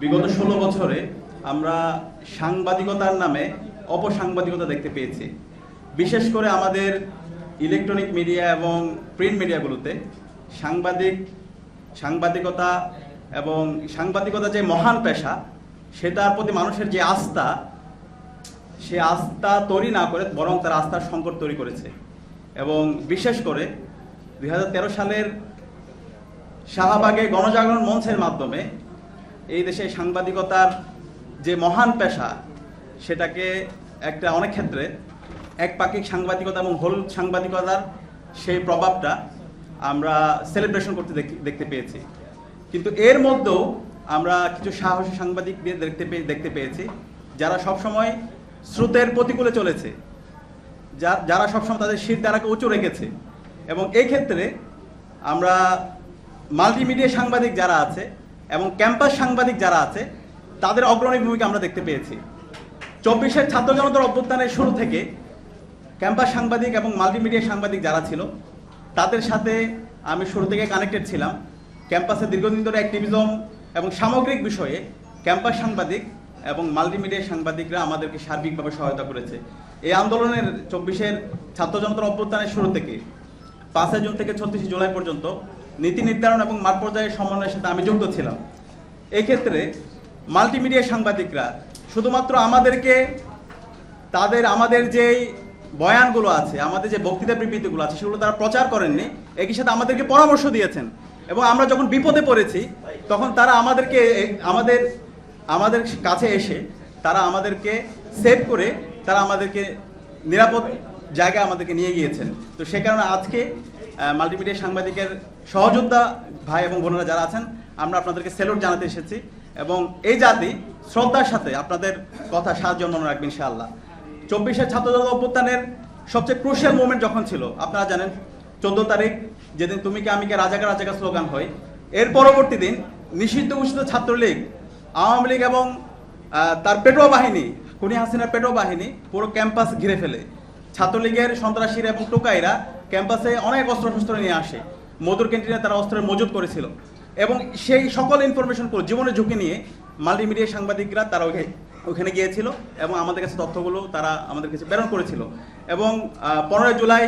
বিগত 16 বছরে আমরা সাংবাদিকতার নামে অপসাংবাদিকতা দেখতে পেয়েছি। বিশেষ করে আমাদের ইলেকট্রনিক মিডিয়া এবং প্রিন্ট মিডিয়াগুলোতে সাংবাদিকতা এবং সাংবাদিকতা যে মহান পেশা, সেটার প্রতি মানুষের যে আস্থা, সে আস্থা তৈরি না করে বরং তার আস্থার সংকট তৈরি করেছে। এবং বিশেষ করে 2013 সালের শাহবাগে গণজাগরণ মঞ্চের মাধ্যমে এই দেশে সাংবাদিকতার যে মহান পেশা, সেটাকে একটা অনেক ক্ষেত্রে একপাক্ষিক সাংবাদিকতা এবং হোল সাংবাদিকতার সেই প্রভাবটা আমরা সেলিব্রেশন করতে দেখতে পেয়েছি। কিন্তু এর মধ্যেও আমরা কিছু সাহসী সাংবাদিকদের দেখতে পেয়েছি যারা সবসময় স্রোতের প্রতিকূলে চলেছে, যারা সবসময় তাদের শির দ্বারাকে উঁচু রেখেছে। এবং এই ক্ষেত্রে আমরা মাল্টিমিডিয়া সাংবাদিক যারা আছে এবং ক্যাম্পাস সাংবাদিক যারা আছে, তাদের অগ্রণী ভূমিকা আমরা দেখতে পেয়েছি। 24-এর ছাত্র জনতার অভ্যুত্থানের শুরু থেকে ক্যাম্পাস সাংবাদিক এবং মাল্টিমিডিয়া সাংবাদিক যারা ছিল, তাদের সাথে আমি শুরু থেকে কানেক্টেড ছিলাম। ক্যাম্পাসে দীর্ঘদিন ধরে অ্যাক্টিভিজম এবং সামগ্রিক বিষয়ে ক্যাম্পাস সাংবাদিক এবং মাল্টিমিডিয়া সাংবাদিকরা আমাদেরকে সার্বিকভাবে সহায়তা করেছে। এই আন্দোলনের 24-এর ছাত্র জনতার অভ্যুত্থানের শুরু থেকে 5 জুন থেকে 36 জুলাই পর্যন্ত নীতি নির্ধারণ এবং মাঠ পর্যায়ের সমন্বয়ের সাথে আমি যুক্ত ছিলাম। এই ক্ষেত্রে মাল্টিমিডিয়া সাংবাদিকরা শুধুমাত্র আমাদেরকে আমাদের যেই বয়ানগুলো আছে, আমাদের যে বক্তৃতা বিবৃতিগুলো আছে, সেগুলো তারা প্রচার করেননি, একই সাথে আমাদেরকে পরামর্শ দিয়েছেন। এবং আমরা যখন বিপদে পড়েছি, তখন তারা আমাদের কাছে এসে তারা আমাদেরকে সেভ করে তারা আমাদেরকে নিরাপদ জায়গায় আমাদেরকে নিয়ে গিয়েছেন। তো সে কারণে আজকে মাল্টিমিডিয়া সাংবাদিকের সহযোদ্ধা ভাই এবং বোনেরা যারা আছেন, আমরা আপনাদেরকে স্যালুট জানাতে এসেছি। এবং এই জাতি শ্রদ্ধার সাথে আপনাদের কথা সাহায্য মনে রাখবেন ইনশাআল্লাহ। 24-এর ছাত্র জনতা অভ্যুত্থানের সবচেয়ে ক্রুশিয়াল মোমেন্ট যখন ছিল, আপনারা জানেন 14 তারিখ, যেদিন তুমি কে আমি কে রাজাকার রাজাকার স্লোগান হয়, এর পরবর্তী দিন নিষিদ্ধ ঘোষিত ছাত্রলীগ, আওয়ামী লীগ এবং তার পেটোয়া বাহিনী, খুনি হাসিনার পেটোয়া বাহিনী পুরো ক্যাম্পাস ঘিরে ফেলে। ছাত্রলীগের সন্ত্রাসীরা এবং টোকাইরা ক্যাম্পাসে অনেক অস্ত্র নিয়ে আসে। মধুর ক্যান্টিনে তারা অস্ত্রের মজুত করেছিল। এবং সেই সকল ইনফরমেশন করে জীবনের ঝুঁকি নিয়ে মাল্টিমিডিয়া সাংবাদিকরা তারা ওখানে গিয়েছিল এবং আমাদের কাছে তথ্যগুলো তারা আমাদের কাছে প্রেরণ করেছিল। এবং 15 জুলাই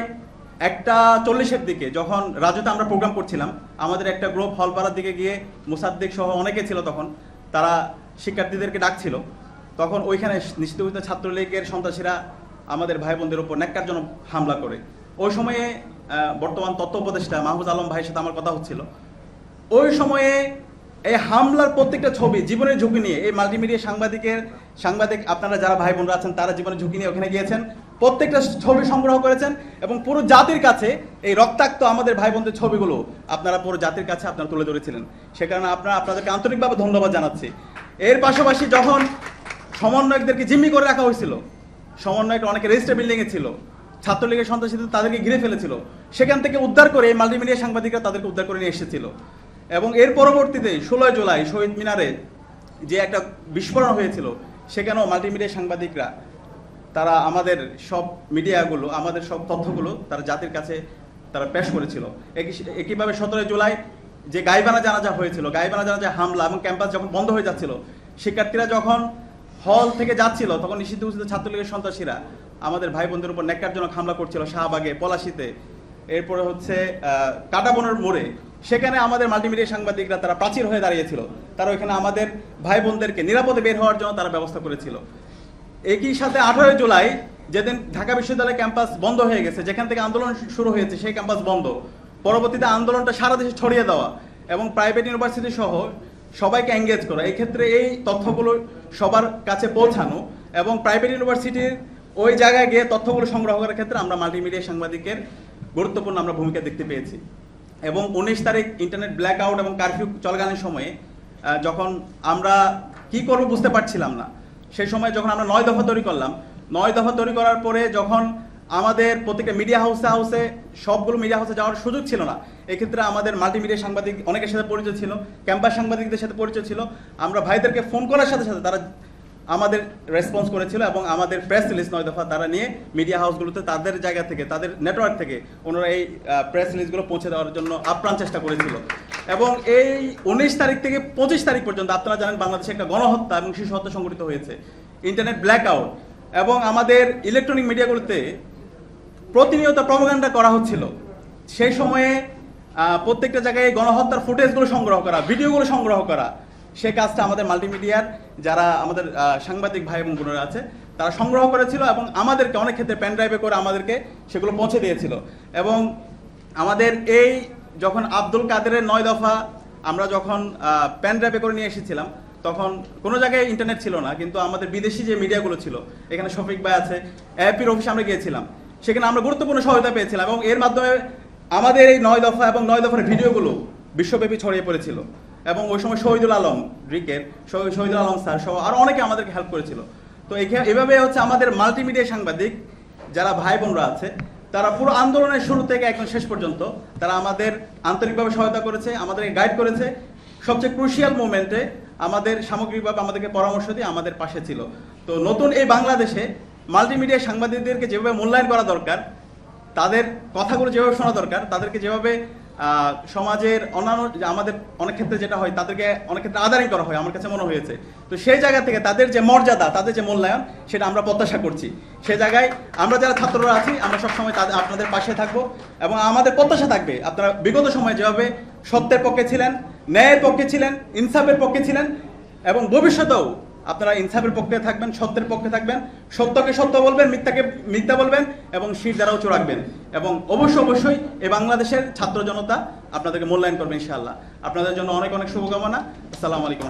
1:40-এর দিকে যখন রাজুতে আমরা প্রোগ্রাম করছিলাম, আমাদের একটা গ্রুপ হলপাড়ার দিকে গিয়ে মুসাদ্দিক সহ অনেকে ছিল, তখন তারা শিক্ষার্থীদেরকে ডাকছিল। তখন ওইখানে নিষিদ্ধ ঘোষিত ছাত্রলীগের সন্ত্রাসীরা আমাদের ভাই বোনদের উপর ন্যাক্কারজনক হামলা করে। ওই সময়ে বর্তমান তথ্য উপদেষ্টা মাহফুজ আলম ভাইয়ের সাথে আমার কথা হচ্ছিল। ওই সময়ে এই হামলার প্রত্যেকটা ছবি জীবনের ঝুঁকি নিয়ে এই মাল্টিমিডিয়া সাংবাদিক আপনারা যারা ভাই বোনরা আছেন, তারা জীবনের ঝুঁকি নিয়ে ওখানে গিয়েছেন, প্রত্যেকটা ছবি সংগ্রহ করেছেন এবং পুরো জাতির কাছে এই রক্তাক্ত আমাদের ভাই বোনদের ছবিগুলো আপনারা পুরো জাতির কাছে আপনারা তুলে ধরেছিলেন। সে কারণে আপনাদেরকে আন্তরিকভাবে ধন্যবাদ জানাচ্ছি। এর পাশাপাশি যখন সমন্বয়কদেরকে জিম্মি করে রাখা হয়েছিল, সমন্বয়করা অনেকে রেজিস্টার বিল্ডিংয়ে ছিল, ছাত্রলীগের সন্ত্রাসীদের তাদেরকে ঘিরে ফেলেছিল, সেখান থেকে উদ্ধার করে এই মাল্টিমিডিয়া সাংবাদিকরা তাদেরকে উদ্ধার করে নিয়ে এসেছিল। এবং এর পরবর্তীতে 16 জুলাই শহীদ মিনারে যে একটা বিস্ফোরণ হয়েছিল, সেখানেও মাল্টিমিডিয়া সাংবাদিকরা তারা আমাদের সব মিডিয়াগুলো, আমাদের সব তথ্যগুলো তারা জাতির কাছে তারা পেশ করেছিল। একইভাবে 17 জুলাই যে গাইবানা জানাজা হয়েছিল, গাইবানা জানাজা হামলা এবং ক্যাম্পাস যখন বন্ধ হয়ে যাচ্ছিল, শিক্ষার্থীরা যখন হল থেকে যাচ্ছিল, তখন নিষিদ্ধ ঘোষিত ছাত্রলীগের সন্ত্রাসীরা আমাদের ভাই বোনদের উপর ন্যাক্কারজনক হামলা করছিল শাহবাগে, পলাশিতে, এরপরে হচ্ছে কাটাবনের মোড়ে। সেখানে আমাদের মাল্টিমিডিয়া সাংবাদিকরা তারা প্রাচীর হয়ে দাঁড়িয়েছিল, তারা ওইখানে আমাদের ভাই বোনদেরকে নিরাপদে বের হওয়ার জন্য তারা ব্যবস্থা করেছিল। একই সাথে 18 জুলাই যেদিন ঢাকা বিশ্ববিদ্যালয় ক্যাম্পাস বন্ধ হয়ে গেছে, যেখান থেকে আন্দোলন শুরু হয়েছে সেই ক্যাম্পাস বন্ধ, পরবর্তীতে আন্দোলনটা সারা দেশে ছড়িয়ে দেওয়া এবং প্রাইভেট ইউনিভার্সিটি সহ সবাইকে এঙ্গেজ করা, এই ক্ষেত্রে এই তথ্যগুলো সবার কাছে পৌঁছানো এবং প্রাইভেট ইউনিভার্সিটির ওই জায়গায় গিয়ে তথ্যগুলো সংগ্রহ করার ক্ষেত্রে আমরা মাল্টিমিডিয়া সাংবাদিকের গুরুত্বপূর্ণ আমরা ভূমিকা দেখতে পেয়েছি। এবং 19 তারিখ ইন্টারনেট ব্ল্যাক আউট এবং কারফিউ চলাকালীন সময়ে যখন আমরা কি করব বুঝতে পারছিলাম না, সেই সময় যখন আমরা 9 দফা তৈরি করলাম, 9 দফা তৈরি করার পরে যখন আমাদের প্রত্যেকটা মিডিয়া হাউসে সবগুলো মিডিয়া হাউসে যাওয়ার সুযোগ ছিল না, এক্ষেত্রে আমাদের মাল্টিমিডিয়া সাংবাদিক অনেকের সাথে পরিচয় ছিল, ক্যাম্পাস সাংবাদিকদের সাথে পরিচয় ছিল। আমরা ভাইদেরকে ফোন করার সাথে সাথে তারা আমাদের রেসপন্স করেছিল এবং আমাদের প্রেস রিলিজ 9 দফা তারা নিয়ে মিডিয়া হাউসগুলোতে তাদের জায়গা থেকে, তাদের নেটওয়ার্ক থেকে ওনারা এই প্রেস রিলিজগুলো পৌঁছে দেওয়ার জন্য আপ্রাণ চেষ্টা করেছিল। এবং এই 19 তারিখ থেকে 25 তারিখ পর্যন্ত আপনারা জানেন বাংলাদেশে একটা গণহত্যা এবং শিশু হত্যা সংঘটিত হয়েছে, ইন্টারনেট ব্ল্যাকআউট, এবং আমাদের ইলেকট্রনিক মিডিয়াগুলোতে প্রতিনিয়ত প্রপাগান্ডা করা হচ্ছিল। সেই সময়ে প্রত্যেকটা জায়গায় গণহত্যার ফুটেজগুলো সংগ্রহ করা, ভিডিওগুলো সংগ্রহ করা, সে কাজটা আমাদের মাল্টিমিডিয়ার যারা আমাদের সাংবাদিক ভাই এবং বোনেরা আছে তারা সংগ্রহ করেছিল এবং আমাদেরকে অনেক ক্ষেত্রে পেন ড্রাইভে করে আমাদেরকে সেগুলো পৌঁছে দিয়েছিল। এবং আমাদের এই যখন আব্দুল কাদেরের 9 দফা আমরা যখন পেন ড্রাইভে করে নিয়ে এসেছিলাম, তখন কোনো জায়গায় ইন্টারনেট ছিল না, কিন্তু আমাদের বিদেশি যে মিডিয়াগুলো ছিল, এখানে শফিক ভাই আছে, এপির অফিসে আমরা গিয়েছিলাম, সেখানে আমরা গুরুত্বপূর্ণ সহায়তা পেয়েছিলাম এবং এর মাধ্যমে আমাদের এই 9 দফা এবং 9 দফার ভিডিওগুলো বিশ্বব্যাপী ছড়িয়ে পড়েছিল। এবং ওই সময় শহীদুল আলম রিকের শহীদুল আলম স্যার সহ আরও অনেকে আমাদেরকে হেল্প করেছিল। তো এভাবে হচ্ছে আমাদের মাল্টিমিডিয়া সাংবাদিক যারা ভাই বোনরা আছে তারা পুরো আন্দোলনের শুরু থেকে একদম শেষ পর্যন্ত তারা আমাদের আন্তরিকভাবে সহায়তা করেছে, আমাদেরকে গাইড করেছে, সবচেয়ে ক্রুশিয়াল মোমেন্টে আমাদের সামগ্রিকভাবে আমাদেরকে পরামর্শ দিয়ে আমাদের পাশে ছিল। তো নতুন এই বাংলাদেশে মাল্টিমিডিয়া সাংবাদিকদেরকে যেভাবে মূল্যায়ন করা দরকার, তাদের কথাগুলো যেভাবে শোনা দরকার, তাদেরকে যেভাবে সমাজের অন্যান্য আমাদের অনেক ক্ষেত্রে যেটা হয় তাদেরকে অনেক ক্ষেত্রে আদারিং করা হয় আমার কাছে মনে হয়েছে। তো সেই জায়গা থেকে তাদের যে মর্যাদা, তাদের যে মূল্যায়ন, সেটা আমরা প্রত্যাশা করছি। সেই জায়গায় আমরা যারা ছাত্ররা আছি আমরা সবসময় আপনাদের পাশে থাকবো এবং আমাদের প্রত্যাশা থাকবে আপনারা বিগত সময়ে যেভাবে সত্যের পক্ষে ছিলেন, ন্যায়ের পক্ষে ছিলেন, ইনসাফের পক্ষে ছিলেন এবং ভবিষ্যতেও আপনারা ইনসাফের পক্ষে থাকবেন, সত্যের পক্ষে থাকবেন, সত্যকে সত্য বলবেন, মিথ্যাকে মিথ্যা বলবেন এবং শির দ্বারাও রাখবেন এবং অবশ্যই এই বাংলাদেশের ছাত্র জনতা আপনাদেরকে মূল্যায়ন করবে ইনশাআল্লাহ। আপনাদের জন্য অনেক অনেক শুভকামনা। আসসালামু আলাইকুম।